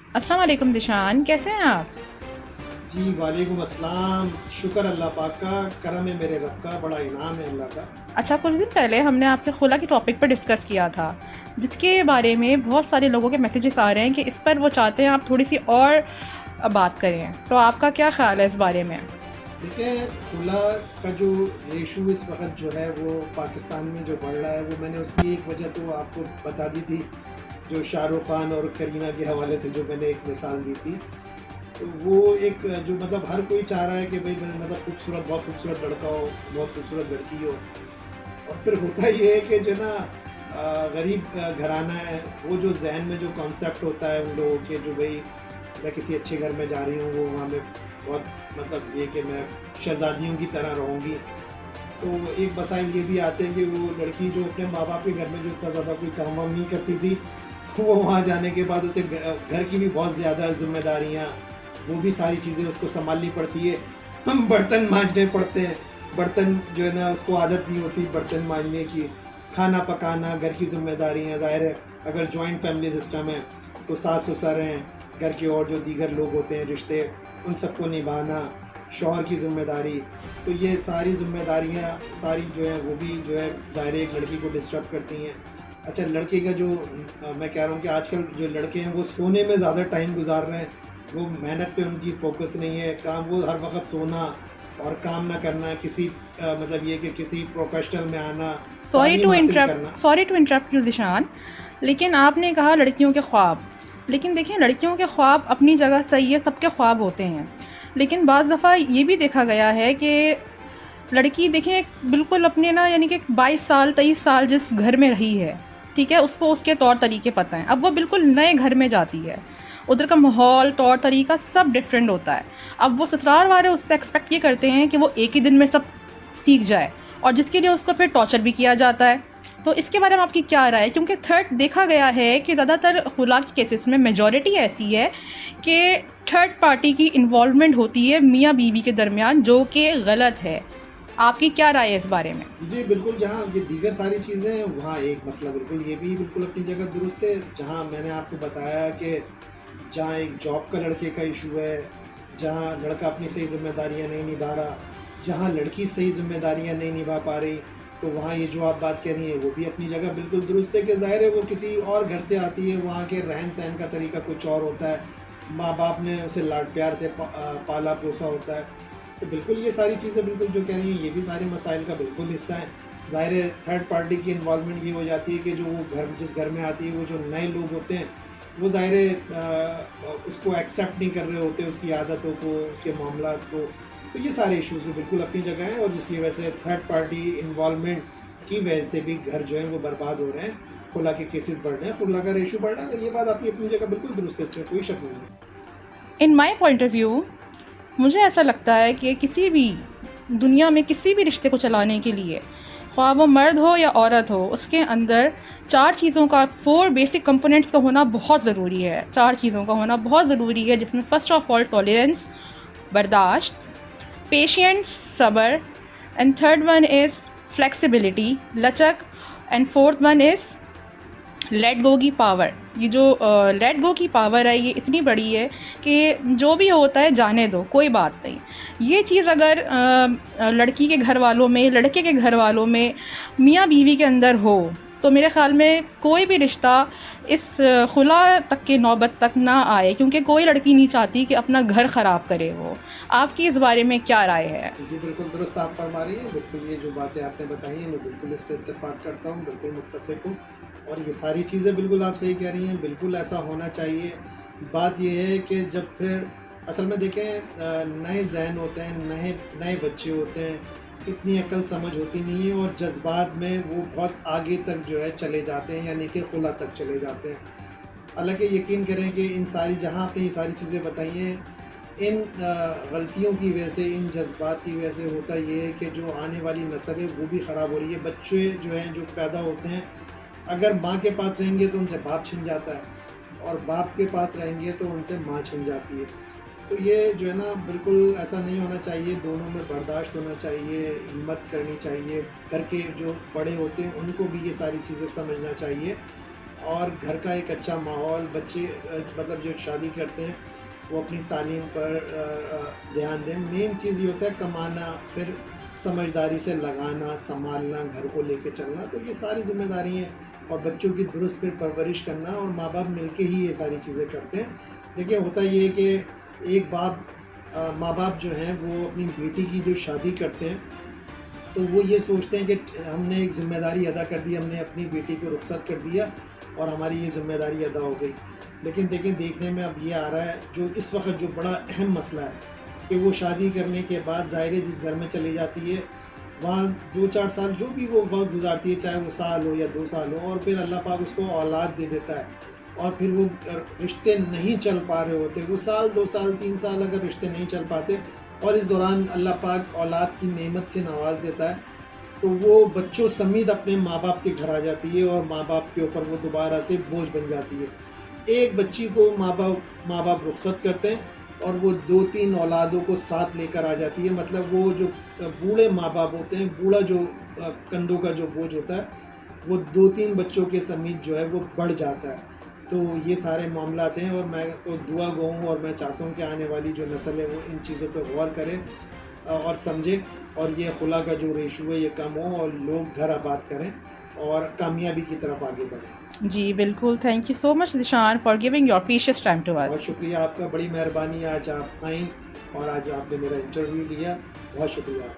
अस्सलाम वालेकुम दिशान, कैसे हैं आप? जी वालेकुम अस्सलाम। शुक्र अल्लाह पाक का, करम है मेरे रब का, बड़ा इनाम है अल्लाह का। अच्छा, कुछ दिन पहले हमने आपसे खुला के टॉपिक पर डिस्कस किया था, जिसके बारे में बहुत सारे लोगों के मैसेजेस आ रहे हैं कि इस पर वो चाहते हैं आप थोड़ी सी और बात करें। तो आपका क्या ख्याल है इस बारे में? देखिए, खुला का जो रेशो इस वक्त जो है वो पाकिस्तान में जो बढ़ रहा है, वो मैंने उसकी एक वजह तो आपको बता दी थी, जो शाहरुख खान और करीना के हवाले से जो मैंने एक मिसाल दी थी। तो वो एक जो मतलब हर कोई चाह रहा है कि भाई मतलब खूबसूरत, बहुत खूबसूरत लड़का हो, बहुत खूबसूरत लड़की हो। और फिर होता ये है कि जो ना गरीब घराना है, वो जो जहन में जो कॉन्सेप्ट होता है उन लोगों के, जो भाई मैं किसी अच्छे घर में जा रही हूँ, वो वहाँ में बहुत मतलब ये कि मैं शहजादियों की तरह रहूँगी। तो एक मसाइल ये भी आते हैं कि वो लड़की जो अपने माँ बाप के घर में जो इतना ज़्यादा कोई काम वाम नहीं करती थी, तो वो वहाँ जाने के बाद उसे घर की भी बहुत ज़्यादा जिम्मेदारियाँ, वो भी सारी चीज़ें उसको संभालनी पड़ती है। हम बर्तन मांजने पड़ते हैं, बर्तन जो है ना उसको आदत नहीं होती बर्तन मांजने की, खाना पकाना, घर की जिम्मेदारियाँ। ज़ाहिर है अगर जॉइंट फैमिली सिस्टम है तो सास ससुर हैं, घर के और जो दीगर लोग होते हैं रिश्ते, उन सबको निभाना, शौहर की जिम्मेदारी। तो ये सारी जिम्मेदारियाँ सारी जो है वो भी जो है ज़ाहिर है एक लड़की को डिस्टर्ब करती हैं। अच्छा, लड़के का जो मैं कह रहा हूँ कि आजकल जो लड़के हैं वो सोने में ज़्यादा टाइम गुजार रहे हैं, वो मेहनत पे उनकी फोकस नहीं है, काम वो हर वक्त सोना और काम ना करना, किसी मतलब ये कि किसी प्रोफेशनल में आना, तालीम हासिल करना। सॉरी टू इंटरप्ट यू दिशान, लेकिन आपने कहा लड़कियों के ख्वाब। लेकिन देखिए, लड़कियों के ख्वाब अपनी जगह सही है, सबके ख्वाब होते हैं। लेकिन बाज़ दफ़ा ये भी देखा गया है कि लड़की देखें बिल्कुल अपने ना, यानी कि 22 साल 23 साल जिस घर में रही है, ठीक है, उसको उसके तौर तरीके पता हैं। अब वो बिल्कुल नए घर में जाती है, उधर का माहौल तौर तरीका सब डिफरेंट होता है। अब वो ससुराल वाले उससे एक्सपेक्ट ये करते हैं कि वो एक ही दिन में सब सीख जाए, और जिसके लिए उसको फिर टॉर्चर भी किया जाता है। तो इसके बारे में आपकी क्या राय है? क्योंकि थर्ड देखा गया है कि ज़्यादातर खुला के केसेस में मेजॉरिटी ऐसी है कि थर्ड पार्टी की इन्वॉल्वमेंट होती है मियाँ बीवी के दरमियान, जो कि गलत है। आपकी क्या राय है इस बारे में? जी बिल्कुल, जहाँ ये दीगर सारी चीज़ें हैं वहाँ एक मसला बिल्कुल ये भी बिल्कुल अपनी जगह दुरुस्त है। जहाँ मैंने आपको बताया कि जहाँ एक जॉब का लड़के का इशू है, जहाँ लड़का अपनी सही जिम्मेदारियाँ नहीं निभा रहा, जहाँ लड़की सही जिम्मेदारियाँ नहीं निभा पा रही, तो वहाँ ये जो आप बात कह रही हैं वो भी अपनी जगह बिल्कुल दुरुस्त है कि ज़ाहिर है वो किसी और घर से आती है, वहाँ के रहन सहन का तरीका कुछ और होता है, माँ बाप ने उसे लाड प्यार से पाला पोसा होता है। तो बिल्कुल ये सारी चीज़ें बिल्कुल जो कह रही हैं ये भी सारे मसाइल का बिल्कुल हिस्सा है। ज़ाहिर है थर्ड पार्टी की इन्वॉल्वमेंट ये हो जाती है कि जो वो घर जिस घर में आती है, वो जो नए लोग होते हैं, वो ज़ाहिर है उसको एक्सेप्ट नहीं कर रहे होते, उसकी आदतों को, उसके मामलात को। तो ये सारे इश्यूज़ भी बिल्कुल अपनी जगह हैं, और जिसकी वजह से थर्ड पार्टी इन्वॉल्वमेंट की वजह से भी घर जो है वो बर्बाद हो रहे हैं, खुला के केसेस बढ़ रहे हैं, खुला का रेशो बढ़ रहा है। तो ये बात आपकी अपनी जगह बिल्कुल दुरुस्त है, इसमें कोई शक नहीं है। इन माई पॉइंट ऑफ व्यू, मुझे ऐसा लगता है कि किसी भी दुनिया में किसी भी रिश्ते को चलाने के लिए, ख्वाह वो मर्द हो या औरत हो, उसके अंदर चार चीज़ों का, फोर बेसिक कंपोनेंट्स का होना बहुत ज़रूरी है। चार चीज़ों का होना बहुत ज़रूरी है, जिसमें फ़र्स्ट ऑफ ऑल टॉलरेंस, बर्दाश्त, पेशेंस, सब्र, and third one is flexibility, लचक, and fourth one is let go की पावर। ये जो लेट गो की पावर है, ये इतनी बड़ी है कि जो भी होता है जाने दो, कोई बात नहीं। ये चीज़ अगर लड़की के घर वालों में, लड़के के घर वालों में, मियाँ बीवी के अंदर हो, तो मेरे ख़्याल में कोई भी रिश्ता इस खुला तक के नौबत तक ना आए, क्योंकि कोई लड़की नहीं चाहती कि अपना घर ख़राब करे वो। आपकी इस बारे में क्या राय है? जी बिल्कुल दुरुस्त आप फरमा रही हैं। बिल्कुल ये जो बातें आपने बताई हैं मैं बिल्कुल इससे इत्तेफाक करता हूँ, बिल्कुल मुत्तफ़िक हूँ। और ये सारी चीज़ें बिल्कुल आप सही कह रही हैं, बिल्कुल ऐसा होना चाहिए। बात ये है कि जब फिर असल में देखें नए ज़हन होते हैं, नए नए बच्चे होते हैं, इतनी अक्ल समझ होती नहीं है, और जज्बात में वो बहुत आगे तक जो है चले जाते हैं, यानी कि खुला तक चले जाते हैं। हालांकि यकीन करें कि इन सारी, जहाँ आपने ये सारी चीज़ें बताई हैं, इन गलतियों की वजह से, इन जज्बात की वजह से होता ये है कि जो आने वाली नस्ल है वो भी ख़राब हो रही है। बच्चे जो हैं जो पैदा होते हैं, अगर माँ के पास रहेंगे तो उनसे बाप छिन जाता है, और बाप के पास रहेंगे तो उनसे माँ छिन जाती है। तो ये जो है ना बिल्कुल ऐसा नहीं होना चाहिए, दोनों में बर्दाश्त होना चाहिए, हिम्मत करनी चाहिए। घर के जो बड़े होते हैं उनको भी ये सारी चीज़ें समझना चाहिए, और घर का एक अच्छा माहौल, बच्चे मतलब जो शादी करते हैं वो अपनी तालीम पर ध्यान दें। मेन चीज़ ये होता है कमाना, फिर समझदारी से लगाना, संभालना, घर को लेके चलना, तो ये सारी जिम्मेदारी हैं। और बच्चों की दुरुस्त फिर परवरिश करना, और माँ बाप मिलके ही ये सारी चीज़ें करते हैं। देखिए होता ये है कि एक माँ बाप जो हैं वो अपनी बेटी की जो शादी करते हैं तो वो ये सोचते हैं कि हमने एक ज़िम्मेदारी अदा कर दी, हमने अपनी बेटी को रुखसत कर दिया और हमारी ये ज़िम्मेदारी अदा हो गई। लेकिन देखिए देखने में अब ये आ रहा है जो इस वक्त जो बड़ा अहम मसला है कि वो शादी करने के बाद ज़ाहिर है जिस घर में चली जाती है वहाँ 2-4 साल जो भी वो वक्त गुजारती है, चाहे वो साल हो या 2 साल हो, और फिर अल्लाह पाक उसको औलाद दे देता है और फिर वो रिश्ते नहीं चल पा रहे होते, वो साल 2 साल 3 साल अगर रिश्ते नहीं चल पाते और इस दौरान अल्लाह पाक औलाद की नेमत से नवाज देता है, तो वो बच्चों समेत अपने माँ बाप के घर आ जाती है और माँ बाप के ऊपर वो दोबारा से बोझ बन जाती है। एक बच्ची को माँ बाप रुखसत करते हैं और वो 2-3 औलादों को साथ लेकर आ जाती है। मतलब वो जो बूढ़े माँ बाप होते हैं, बूढ़ा जो कंधों का जो बोझ होता है वो 2-3 बच्चों के समेत जो है वो बढ़ जाता है। तो ये सारे मामलात हैं और मैं तो दुआ गो हूँ और मैं चाहता हूँ कि आने वाली जो नस्ल है वो इन चीज़ों पर गौर करे और समझे और ये खुला का जो रेशो है ये कम हो और लोग घर आबाद करें और कामयाबी की तरफ आगे बढ़ें। जी बिल्कुल, thank you so much Dishan for giving your precious time to बहुत अस। शुक्रिया आपका, बड़ी मेहरबानी, आज आप आईं और आज आपने मेरा इंटरव्यू लिया, बहुत शुक्रिया।